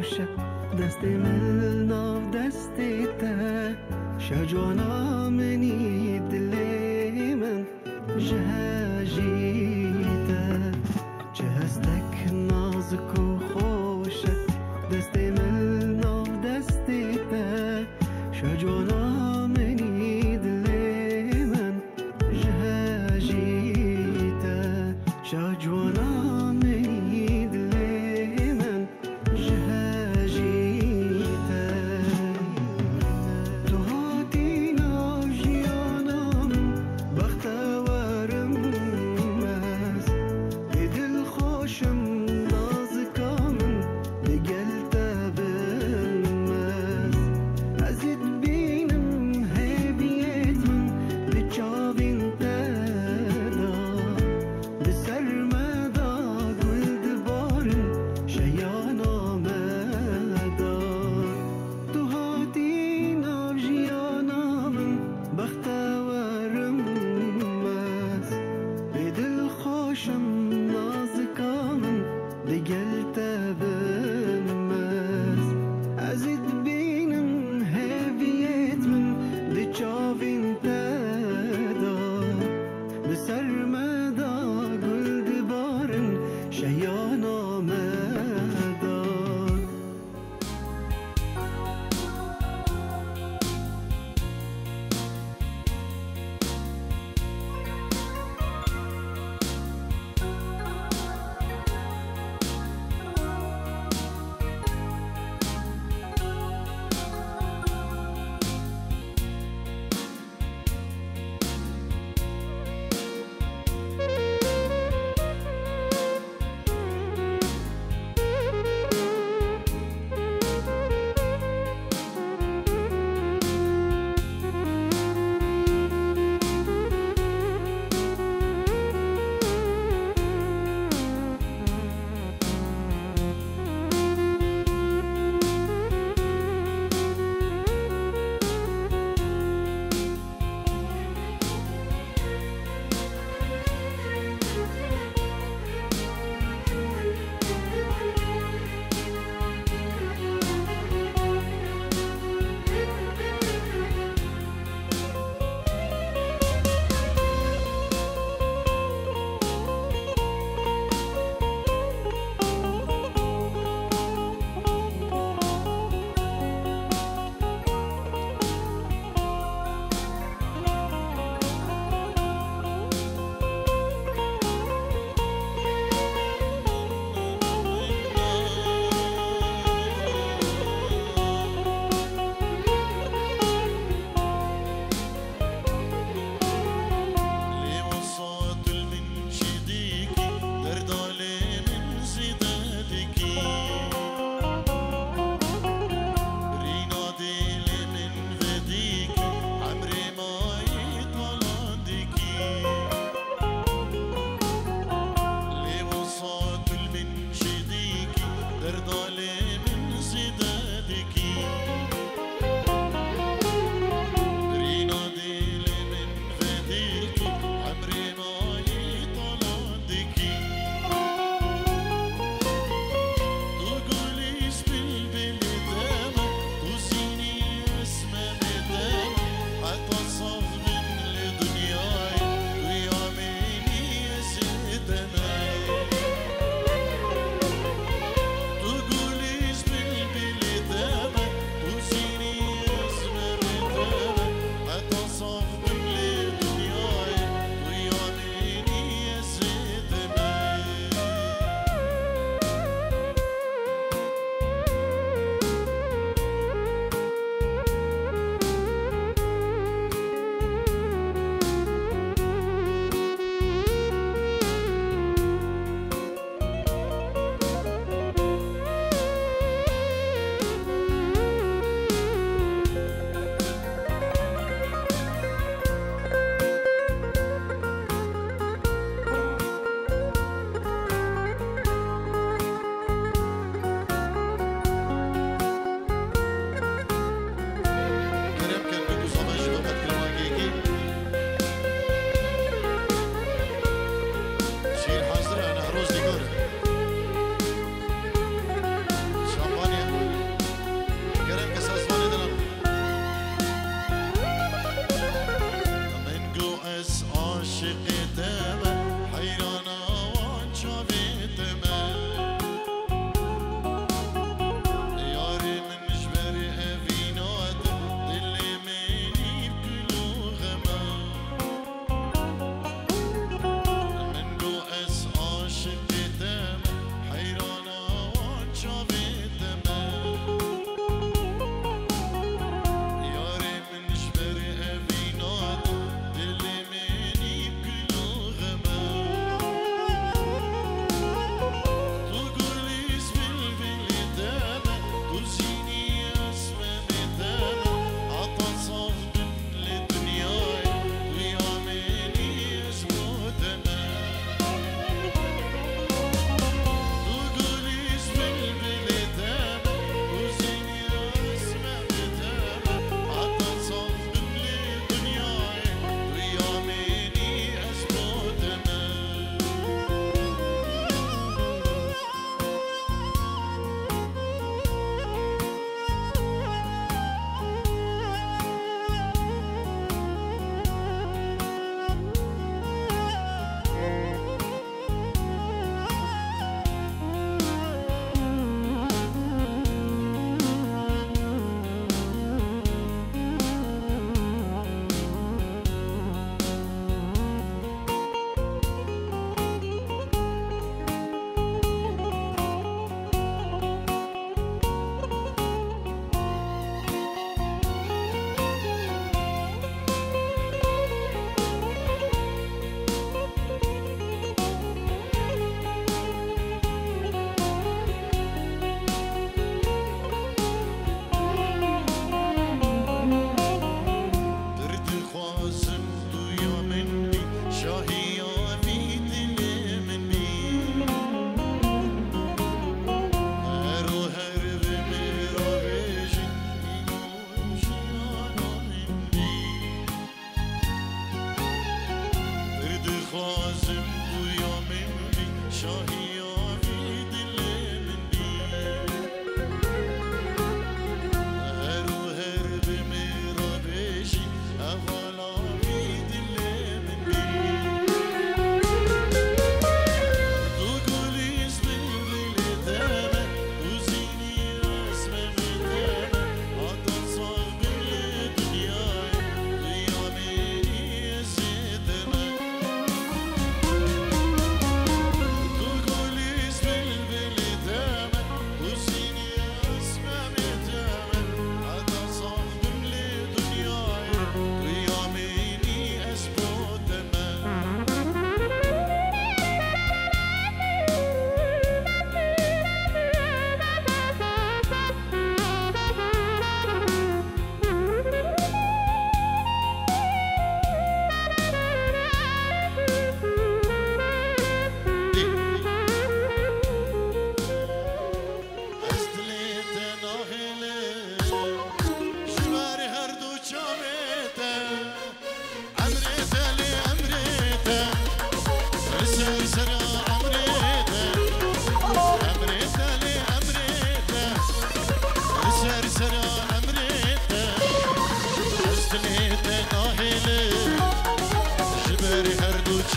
خوشه دست من ناف دستی ته شجوانا منی دلی من جهجیته چه هستک نازک و خوشه دست من ناف دستی ته شجوانا منی دلی من جهجیته شجوانا منی دلی من جهجیته تو هاتی ناف جیانم بختورم مز دل خوشم نازکا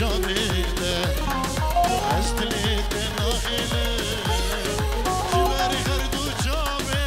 جامده از دلت نائله جبر غردو جامده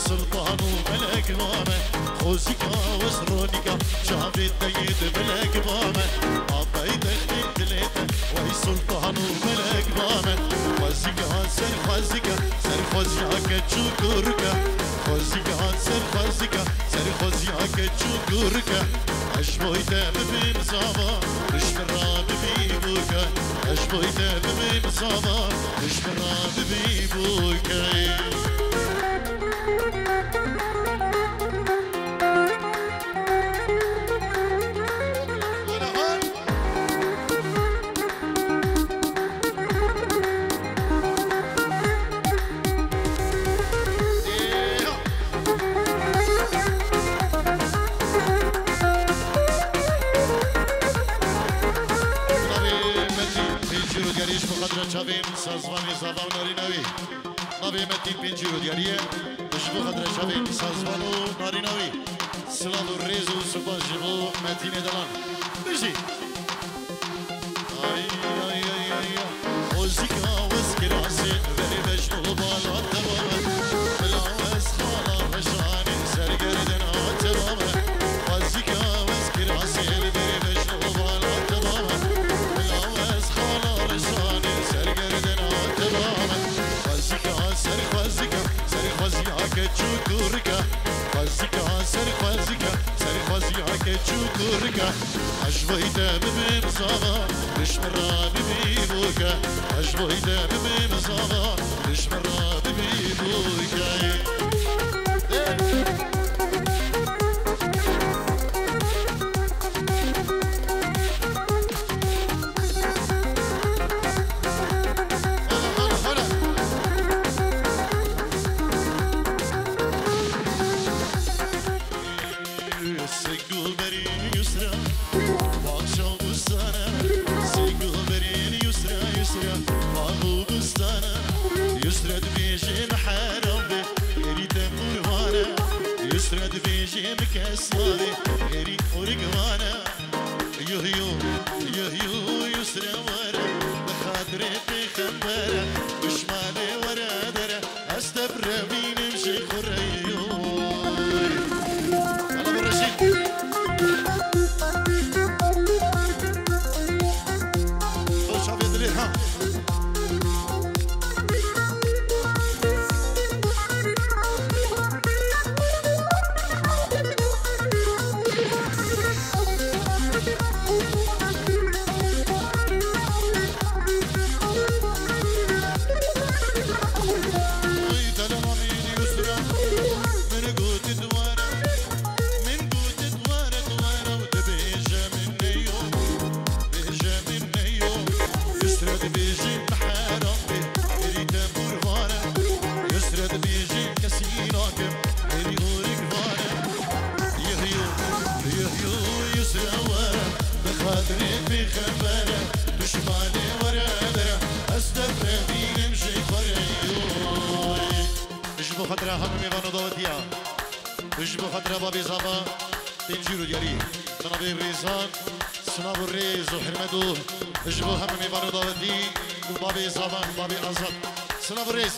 سلطان وملك مامه خوزك وسرو مونيكا شافت تيد ملك بامن عبيد اختليته وي سلطان وملك بامن خوزيكا سر خوزيكا سر خوزيكا تشكركا خوزيكا سر خوزيكا سر خوزيكا تشكركا اشبويته بمصابا مش مراد بيبوكا اشبويته بمصابا مش مراد بيبوكا شبیم سازوان زبان ناری نوی نبی متین پنجی رو دیاریه دشبو خدر شبیم سازوان و ناری نوی سلام و ریز و سپاس جبو متین دلان بجی آی آی آی آی موزیکا وزکراسی ولی بجنو بالا تمامه بلاوز خالا بشانی سرگردن آتمامه موزیکا وزکراسی ولی بجنو بالا تمامه بلاوز خالا بشانی چوکورکا خوزیکا سر خوزیکا سر خوزیکا چوکورکا عجبایده ببین زاما بشمرا ببیبوکا عجبایده ببین زاما بشمرا ببیبوکا كسري غيري ورقوانا يهيو يهيو يسرى ورا بخاطري بخبرة بشمالي ورا درة استبر مين مشي خريو يلا برشيد خش عبيد ليها خاطر همه میوانو داوتیا بجبو خاطر بابی زبا تنجیرو دیاری جناب ریزان سناب و ریز و حرمدو بجبو همه میوانو داوتی بابی زبان بابی آزاد سناب و ریز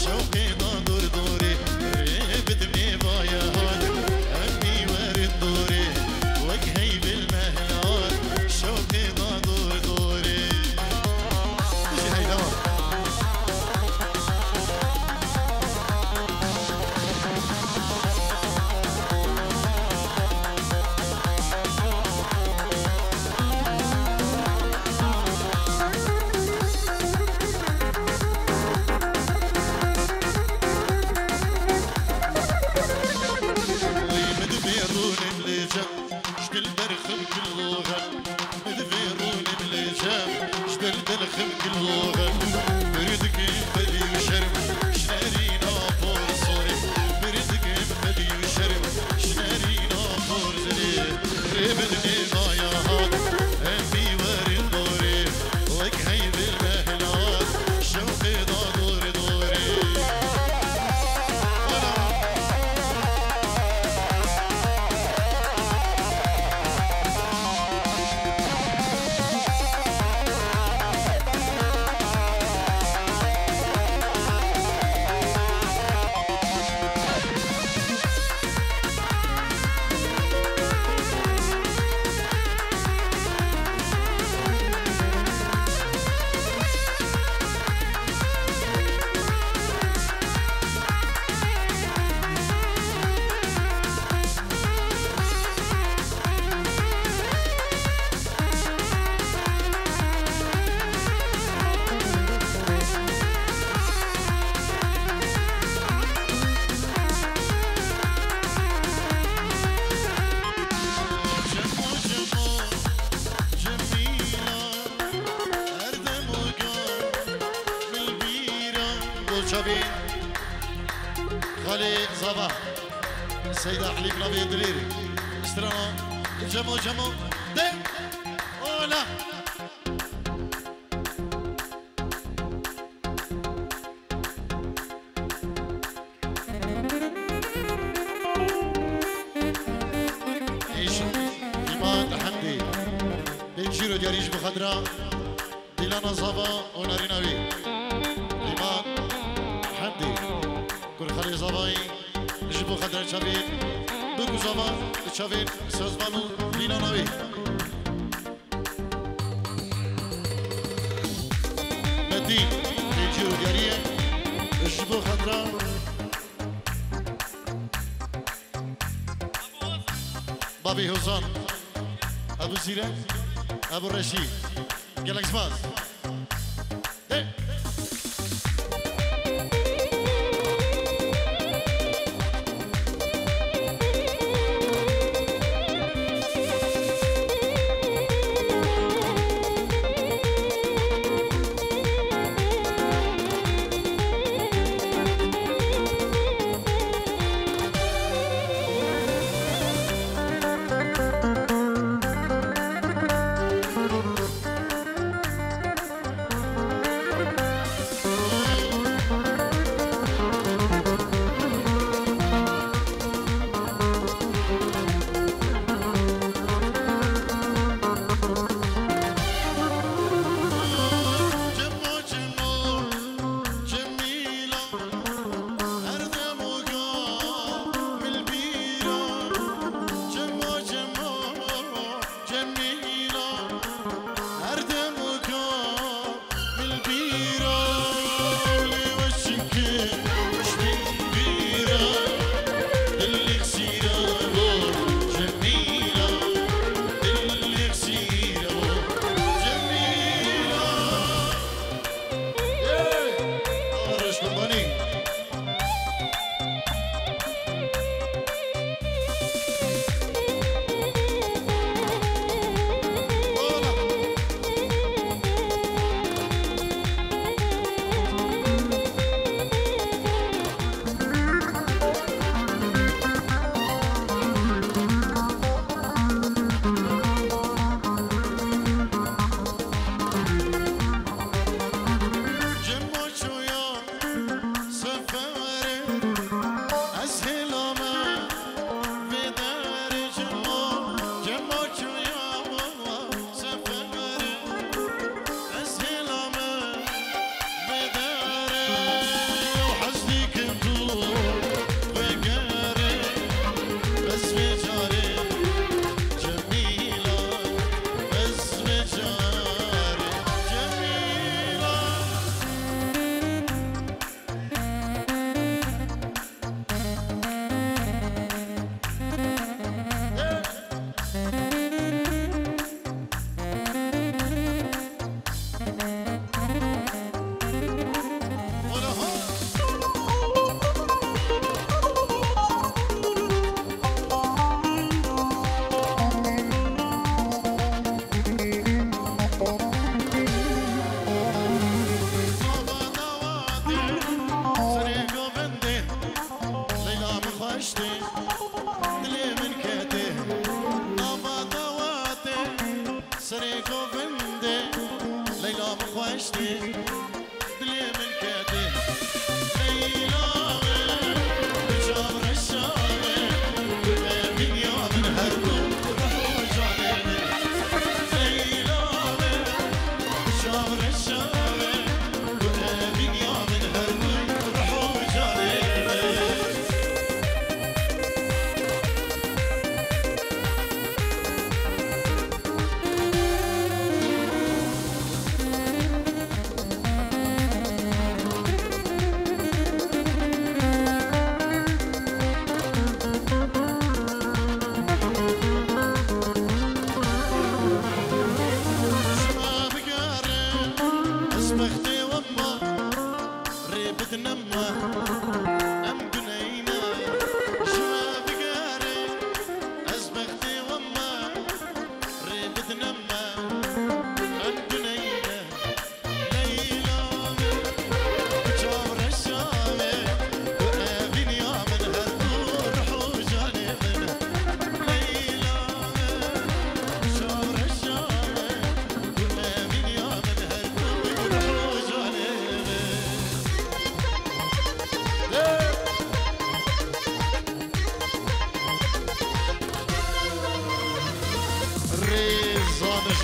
شوقي نادر دوري بدني بايا زبا سيدة حليب نبي دريري استرانا جمو جمو ده اولا ايش ايمان حمدي بنشيرو دياريش بخضرا ديلانا زبا وناريناوي ايمان حمدي كل خلي زباي جبو خضرا شابين بگو زبا شابين سازمانو ديلاناوي مدين بنشيرو دياريه جبو خضرا بابي حسان ابو زيره ابو رشيد جالكس باز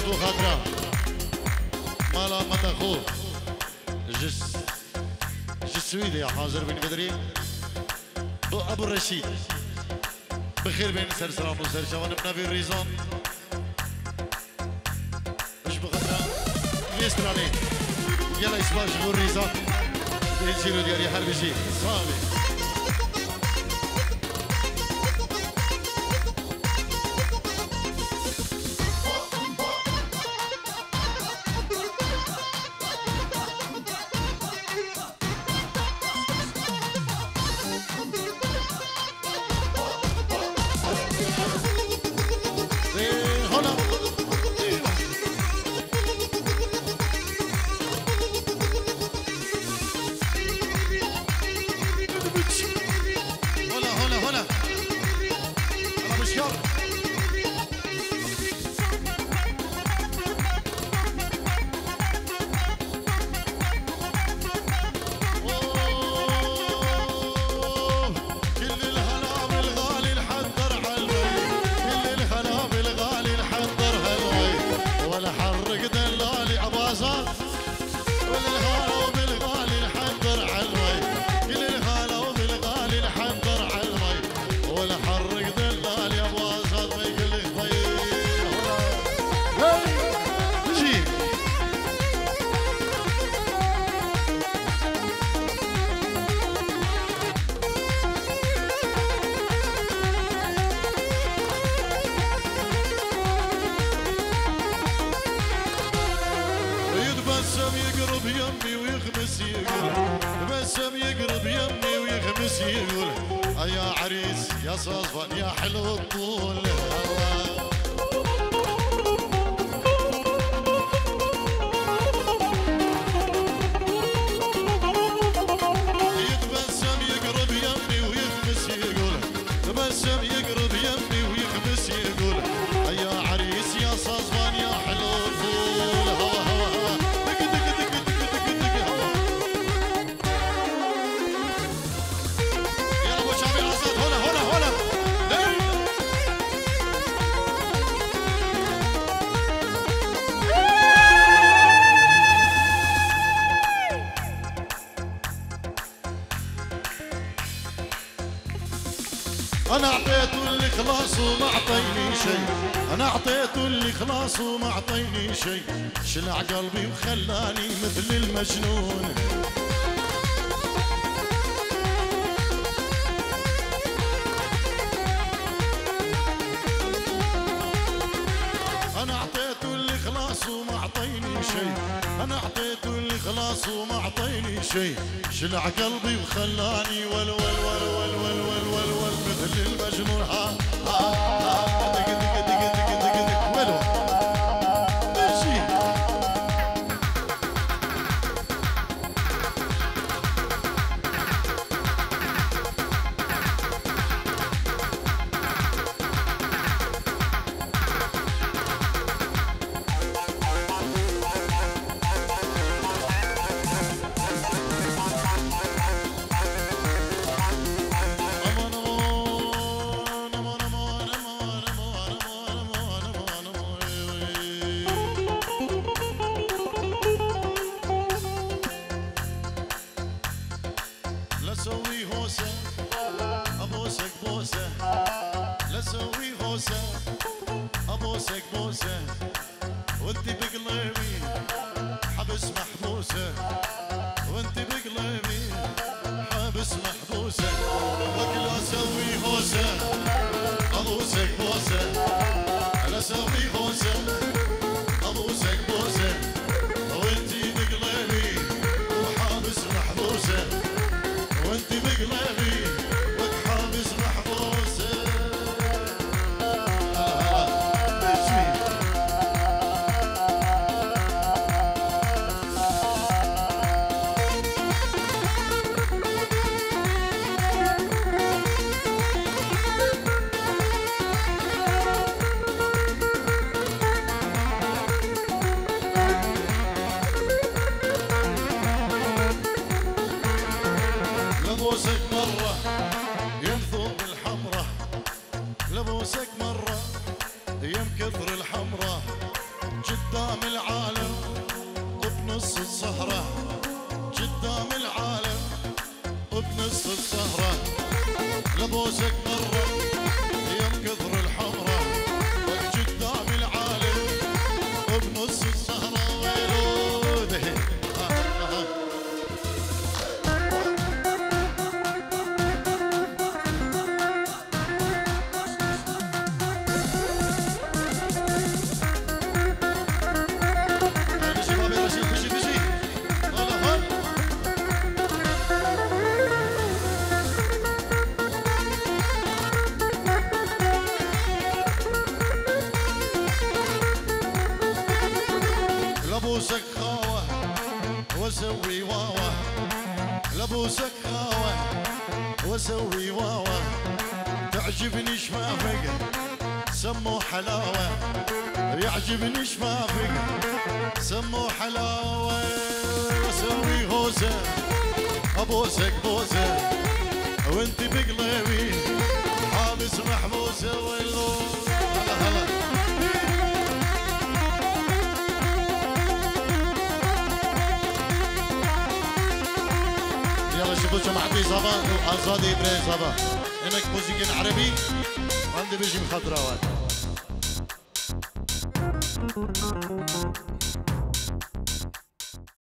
بو خاطره مالا متخو سويدي يا حاضر بن بدري بو ابو الرشيد بخير بين سر سلام وسر شوان بنبي الريزان ايش بخاطره يستراني يلا اسمع شو الريزان يجيرو ديالي حرب شي صافي يا عريس يا صزفان يا حلو الطول يتبسم يقرب يمي ويخمس يقول تبسم يقرب يمي ويخمس يقول يا عريس يا صزفان يا حلو الطول هوا هوا هوا دق دق دق دق دق دق هوا يا ابو شعبي عصاد هنا هنا هنا أنا أعطيته اللي خلاص وما أعطيني شيء أنا أعطيته اللي خلاص وما أعطيني شيء شلع قلبي وخلاني مثل المجنون أنا أعطيته اللي خلاص وما أعطيني شيء أنا أعطيته اللي خلاص وما أعطيني شيء شلع قلبي وخلاني ول ول ول ول ول ول ول ول مثل المجنون ها ها ها دق دق دق دق دق دق ولو ماشي يعجبني شفافك سمو حلاوة يعجبني شفافك سمو حلاوة واسوي هوسة ابوسك بوسة وانت بقلبي حابس محبوسة ويلو هلا هلا يلا شوفوا جماعتي صبا وازادي بري صبا انك موسيقى عربي عندي بيجي مخضراوات